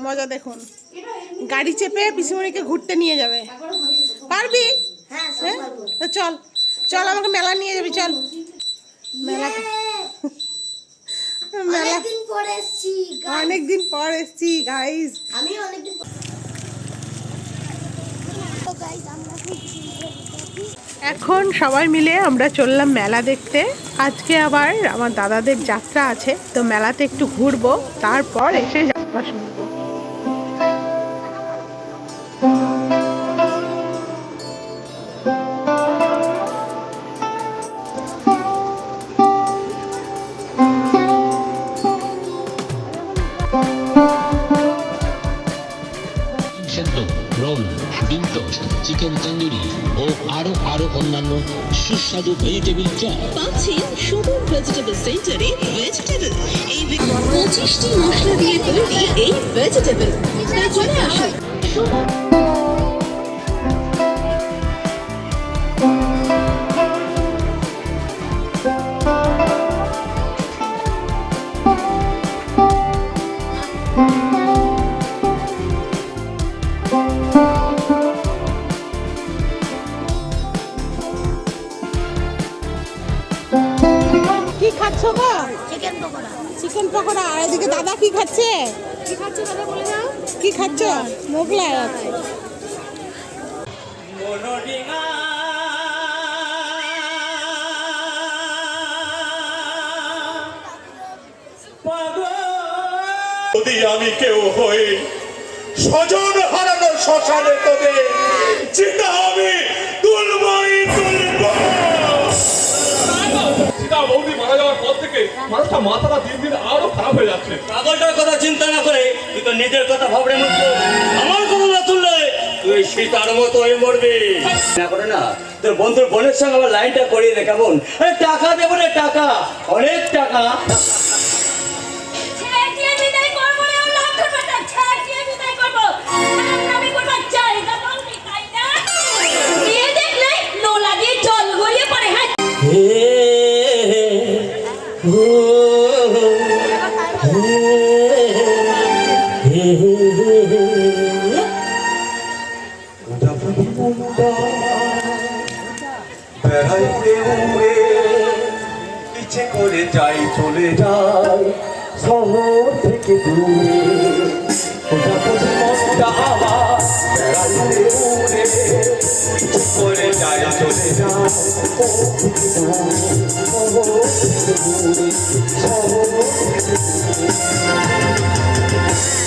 মজা দেখুন, গাড়ি চেপে পিসিমণিকে ঘুরতে নিয়ে যাবে। পারবি? হ্যাঁ, চল চল, আমাকে মেলা নিয়ে যাবি, চল মেলা। অনেকদিন পর এসছি গাইস। এখন সবাই মিলে আমরা চললাম মেলা দেখতে। আজকে আবার আমার দাদাদের যাত্রা আছে, তো মেলাতে একটু ঘুরবো, তারপর এসে যাত্রা শুনবো। রোল, ডিম টোস্ট, চিকেন তন্দুরি ও আরো অন্যান্য সুস্বাদু ভেজিটেবিল চপ পাচ্ছেন সুমন ভেজিটেবল সেন্টারে। ভেজিটেবল এই 25টি মশলা দিয়ে তৈরি এই ভেজিটেবল, তাই চলে আসুন। কি খাচ্ছ গো? চিকেন পকোড়া। চিকেন পকোড়া। আর এদিকে দাদা কি খাচ্ছে? দাদা বলে দাও। কি খাচ্ছ? মোগলাই। যদি আমি কেউ হই স্বজন হারানোর শ্মশানে, তবে চিতা আমি তুলবই তুলব। সীতা বৌদি মারা যাওয়ার পর থেকে মানুষটা মাথাটা দিন দিন আরো খারাপ হয়ে যাচ্ছে। পাগলটার কথা চিন্তা না করে তুই তো নিজের কথা ভাবরে মতো আমার কথা না তুললে তুই সীতার মতো হয়ে মরবি না করে না। তোর বন্ধুর বোনের সঙ্গে আমার লাইনটা করিয়ে দে কেমন? আরে টাকা দেবো রে, টাকা, অনেক টাকা। বেড়াইতে উড়ে ইচ্ছে করে যাই, চলে যাই শহর থেকে দূরে। বেড়াইতে উড়ে ইচ্ছে করে যাই, চলে যাই শহর থেকে দূরে, শহর থেকে